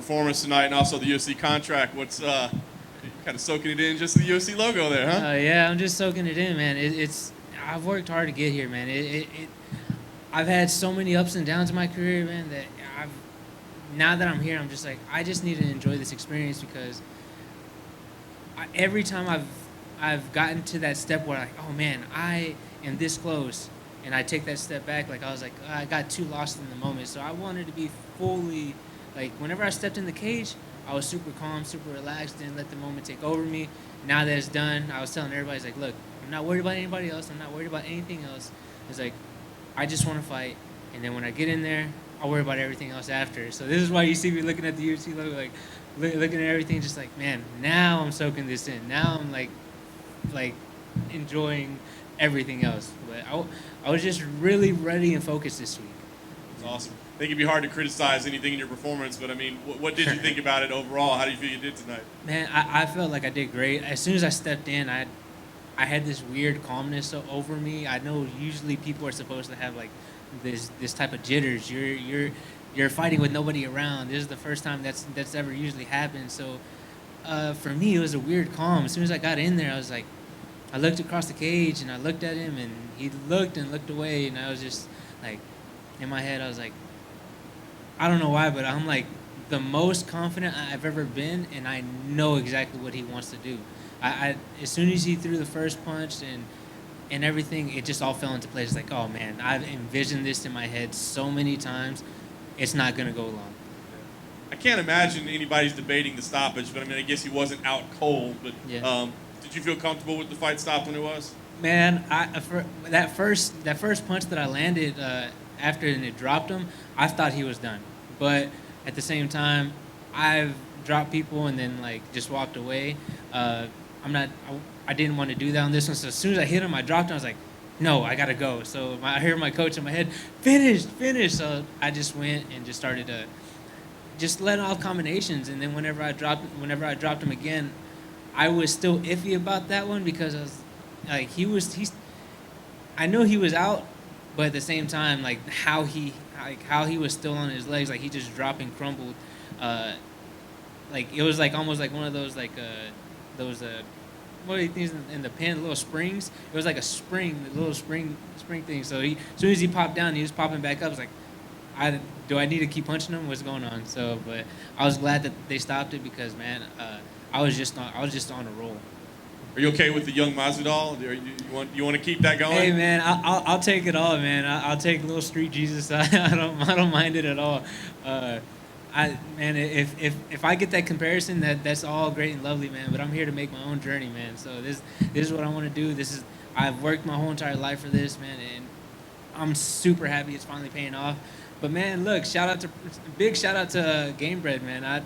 performance tonight and also the UFC contract. What's kind of soaking it in, just the UFC logo there, huh? Yeah, I'm just soaking it in, man. It's I've worked hard to get here, man. I've had so many ups and downs in my career, man. That I've now that I'm here, I'm just like I just need to enjoy this experience because every time I've gotten to that step where like, oh man, I am this close, and I take that step back, like I was like I got too lost in the moment. So I wanted to be fully like whenever I stepped in the cage, I was super calm, super relaxed, didn't let the moment take over me. Now that it's done, I was telling everybody, it's like, look, I'm not worried about anybody else. I'm not worried about anything else. It's like I just want to fight, and then when I get in there, I'll worry about everything else after. So this is why you see me looking at the UFC logo, like looking at everything, just like, man, now I'm soaking this in. Now I'm like enjoying everything else. But I was just really ready and focused this week. It's awesome. I think it'd be hard to criticize anything in your performance, but I mean, what did you think about it overall? How do you feel you did tonight? Man, I felt like I did great. As soon as I stepped in, I had this weird calmness over me. I know usually people are supposed to have like this type of jitters. You're fighting with nobody around. This is the first time that's ever usually happened. So for me, it was a weird calm. As soon as I got in there, I was like, I looked across the cage and I looked at him and he looked and looked away, and I was just like, in my head, I was like, I don't know why, but I'm like the most confident I've ever been, and I know exactly what he wants to do. I as soon as he threw the first punch and everything, it just all fell into place. Like, oh man, I've envisioned this in my head so many times. It's not gonna go long. I can't imagine anybody's debating the stoppage, but I mean, I guess he wasn't out cold. But Yeah. did you feel comfortable with the fight stop when it was? Man, for that first punch that I landed after and it dropped him, I thought he was done. But at the same time, I've dropped people and then like just walked away. I'm not. I didn't want to do that on this one. So as soon as I hit him, I dropped him. I was like, no, I gotta go. So I heard my coach in my head, finish, finish. So I just went and just started to just let off combinations. And then whenever I dropped him again, I was still iffy about that one because I was like, I know he was out, but at the same time, like how he was still on his legs, like he just dropped and crumbled. Like it was like almost like one of those like those what are these in the pen, little springs. It was like a little spring thing. So as soon as he popped down, he was popping back up. I was like, do I need to keep punching him? What's going on? So, but I was glad that they stopped it because man, I was just on a roll. Are you okay with the young Masvidal? You want to keep that going? Hey man, I'll take it all, man. I'll take little street Jesus. I don't mind it at all. Man, if I get that comparison, that's all great and lovely, man. But I'm here to make my own journey, man. So this is what I want to do. I've worked my whole entire life for this, man, and I'm super happy it's finally paying off. But man, look, big shout out to Gamebred, man.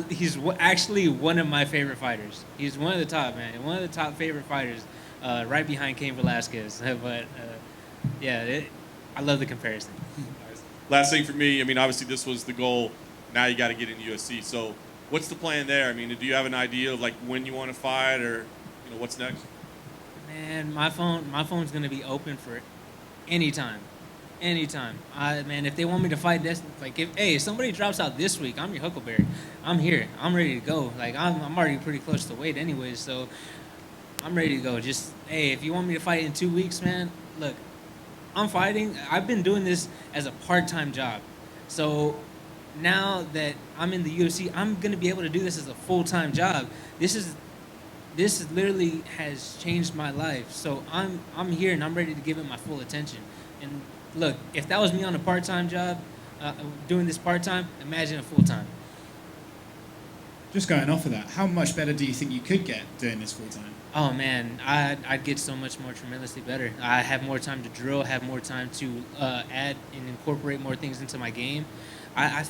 He's actually one of my favorite fighters. He's one of the top, man. One of the top favorite fighters, right behind Cain Velasquez. But I love the comparison. Nice. Last thing for me, I mean, obviously this was the goal. Now you got to get in UFC. So, what's the plan there? I mean, do you have an idea of like when you want to fight, or what's next? Man, my phone's gonna be open for anytime. Anytime. Man, if they want me to fight this, like if somebody drops out this week, I'm your Huckleberry. I'm here. I'm ready to go. Like I'm already pretty close to weight anyways, so I'm ready to go. Just if you want me to fight in 2 weeks, man, look, I'm fighting. I've been doing this as a part-time job. So now that I'm in the UFC, I'm gonna be able to do this as a full-time job. This literally has changed my life. So I'm here and I'm ready to give it my full attention. And look, if that was me on a part-time job, doing this part-time, imagine a full-time. Just going off of that, how much better do you think you could get doing this full-time? Oh, man, I'd get so much more tremendously better. I have more time to drill, have more time to add and incorporate more things into my game. I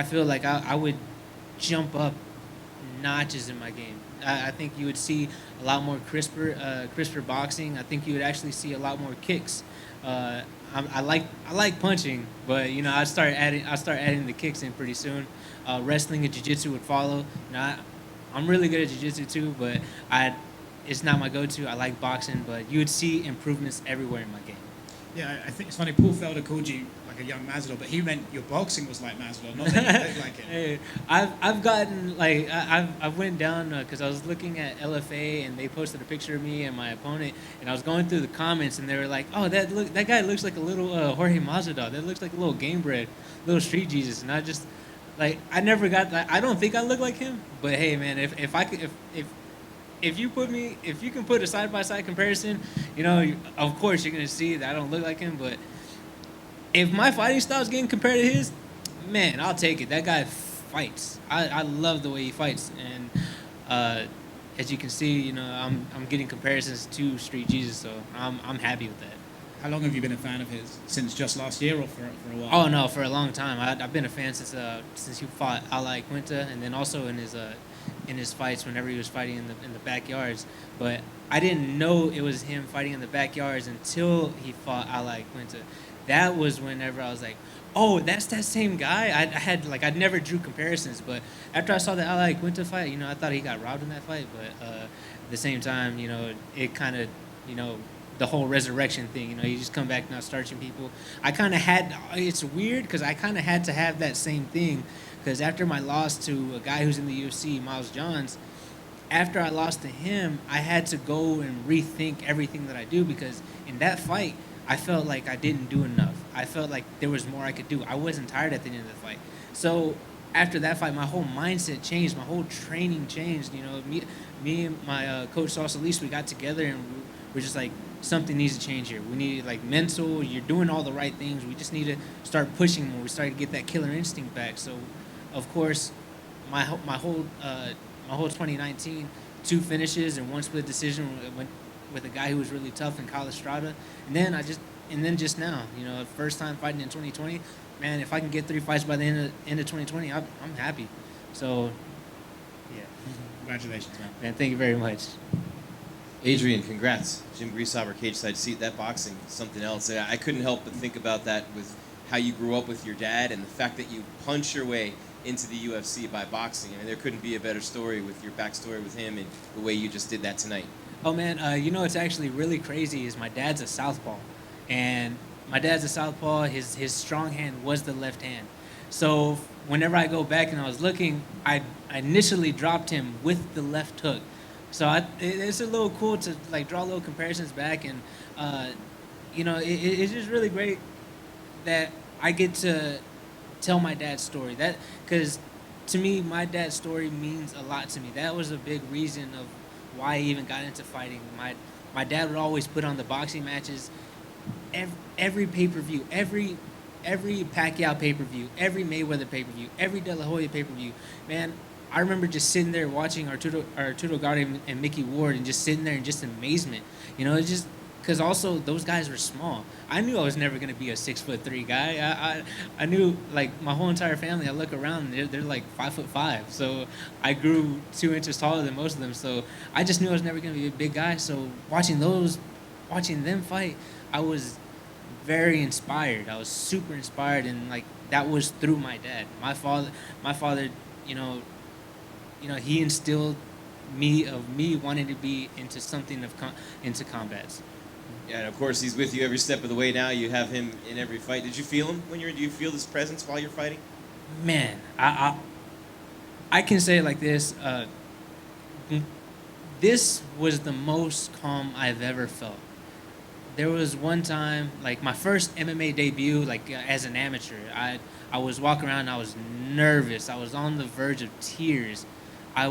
feel like I would jump up notches in my game. I think you would see a lot more crisper boxing. I think you would actually see a lot more kicks. I like punching, but I start adding the kicks in pretty soon. Wrestling and jiu-jitsu would follow. I'm really good at jiu-jitsu too, but it's not my go-to. I like boxing, but you would see improvements everywhere in my game. Yeah, I think it's funny. Paul Felder called you like a young Masvidal, but he meant your boxing was like Masvidal, not that you looked like him. Hey, I've gotten like I've went down because I was looking at LFA and they posted a picture of me and my opponent, and I was going through the comments and they were like, oh, that guy looks like a little Jorge Masvidal. That looks like a little game bred, little street Jesus. And I just like I never got that. I don't think I look like him, but hey, man, if I could if you can put a side by side comparison, of course you're gonna see that I don't look like him. But if my fighting style is getting compared to his, man, I'll take it. That guy fights. I love the way he fights, and as you can see, I'm getting comparisons to Street Jesus, so I'm happy with that. How long have you been a fan of his? Since just last year, or for a while? Oh no, for a long time. I've been a fan since he fought Ala Quinta, and then also in his fights whenever he was fighting in the backyards. But I didn't know it was him fighting in the backyards until he fought Ala Quinta. That was whenever I was like, oh, that's that same guy. I'd never drew comparisons, but after I saw the Ala Quinta fight, I thought he got robbed in that fight. But at the same time, it kind of, the whole resurrection thing, you just come back now starching people. It's weird because I kind of had to have that same thing because after my loss to a guy who's in the UFC, Miles Johns, after I lost to him, I had to go and rethink everything that I do because in that fight, I felt like I didn't do enough. I felt like there was more I could do. I wasn't tired at the end of the fight. So after that fight, my whole mindset changed. My whole training changed. Me and my coach Sauce Elise, we got together and we're just like, something needs to change here. We need mental. You're doing all the right things. We just need to start pushing more. We started to get that killer instinct back. So, of course, my whole 2019, 2 finishes and 1 split decision went with a guy who was really tough in Kyle Estrada. And then just now, first time fighting in 2020. Man, if I can get 3 fights by the end of 2020, I'm happy. So, yeah. Congratulations, man. Man, thank you very much. Adrian, congrats. Jim Greashauber, cage side seat. That boxing is something else. I couldn't help but think about that with how you grew up with your dad and the fact that you punch your way into the UFC by boxing. I mean, there couldn't be a better story with your backstory with him and the way you just did that tonight. Oh, man, what's actually really crazy is my dad's a southpaw. And my dad's a southpaw. His strong hand was the left hand. So whenever I go back and I was looking, I initially dropped him with the left hook. So it's a little cool to draw little comparisons back, and it's just really great that I get to tell my dad's story. That because to me, my dad's story means a lot to me. That was a big reason of why I even got into fighting. My dad would always put on the boxing matches, every pay-per-view, every Pacquiao pay-per-view, every Mayweather pay-per-view, every De La Hoya pay-per-view. Man, I remember just sitting there watching Arturo Gatti and Mickey Ward and just sitting there in just amazement. It's just because also those guys were small. I knew I was never going to be a 6'3" guy. I knew my whole entire family. I look around, they're like 5'5". So I grew 2 inches taller than most of them. So I just knew I was never going to be a big guy. So watching them fight, I was very inspired. I was super inspired, and that was through my dad. My father, he instilled me wanting to be into something into combats. Yeah, and of course he's with you every step of the way now. You have him in every fight. Did you feel him do you feel his presence while you're fighting? Man, I can say it like this. This was the most calm I've ever felt. There was one time, my first MMA debut, as an amateur, I was walking around, I was nervous. I was on the verge of tears. I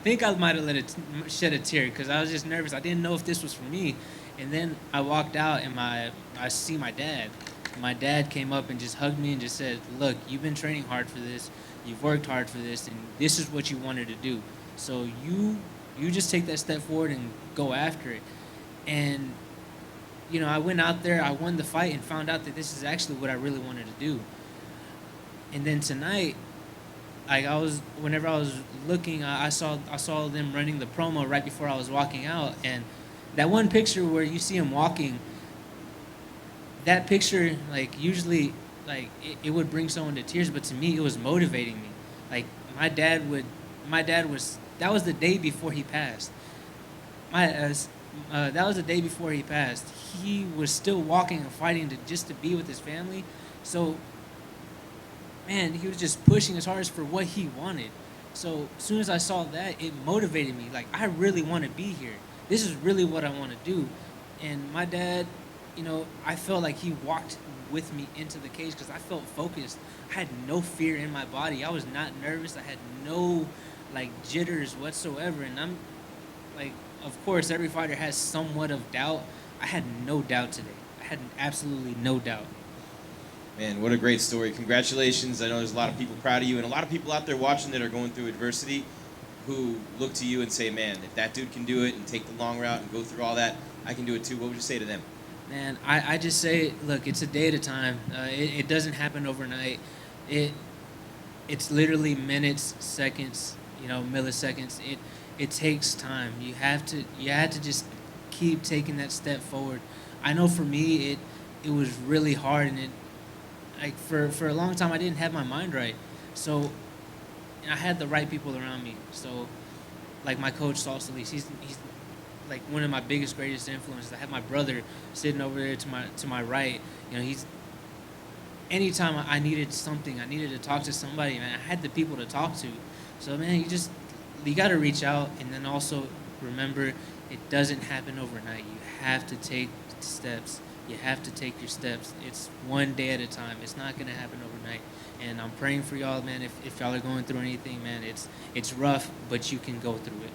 think I might have shed a tear because I was just nervous. I didn't know if this was for me. And then I walked out and I see my dad. My dad came up and just hugged me and just said, look, you've been training hard for this. You've worked hard for this, and this is what you wanted to do. So you just take that step forward and go after it. And, I went out there, I won the fight and found out that this is actually what I really wanted to do. And then tonight, whenever I was looking, I saw them running the promo right before I was walking out, and that one picture where you see him walking, that picture, usually, it would bring someone to tears, but to me, it was motivating me. That was the day before he passed. that was the day before he passed. He was still walking and fighting just to be with his family. So, man, he was just pushing his hardest for what he wanted. So as soon as I saw that, it motivated me. Like, I really want to be here. This is really what I want to do. And my dad, I felt like he walked with me into the cage because I felt focused. I had no fear in my body. I was not nervous. I had no, jitters whatsoever. And I'm, of course, every fighter has somewhat of doubt. I had no doubt today. I had absolutely no doubt. Man, what a great story. Congratulations. I know there's a lot of people proud of you and a lot of people out there watching that are going through adversity who look to you and say, man, if that dude can do it and take the long route and go through all that, I can do it too. What would you say to them? Man, I just say, look, it's a day at a time. It doesn't happen overnight. It's literally minutes, seconds, milliseconds. It takes time. You have to just keep taking that step forward. I know for me, it was really hard, and for a long time I didn't have my mind right. So I had the right people around me. So my coach Saul Solis, he's like one of my biggest, greatest influences. I had my brother sitting over there to my right. He's anytime I needed something, I needed to talk to somebody, man, I had the people to talk to. So man, you got to reach out, and then also remember, it doesn't happen overnight. You have to take steps. You have to take your steps. It's one day at a time. It's not going to happen overnight. And I'm praying for y'all, man. If y'all are going through anything, man, it's rough, but you can go through it.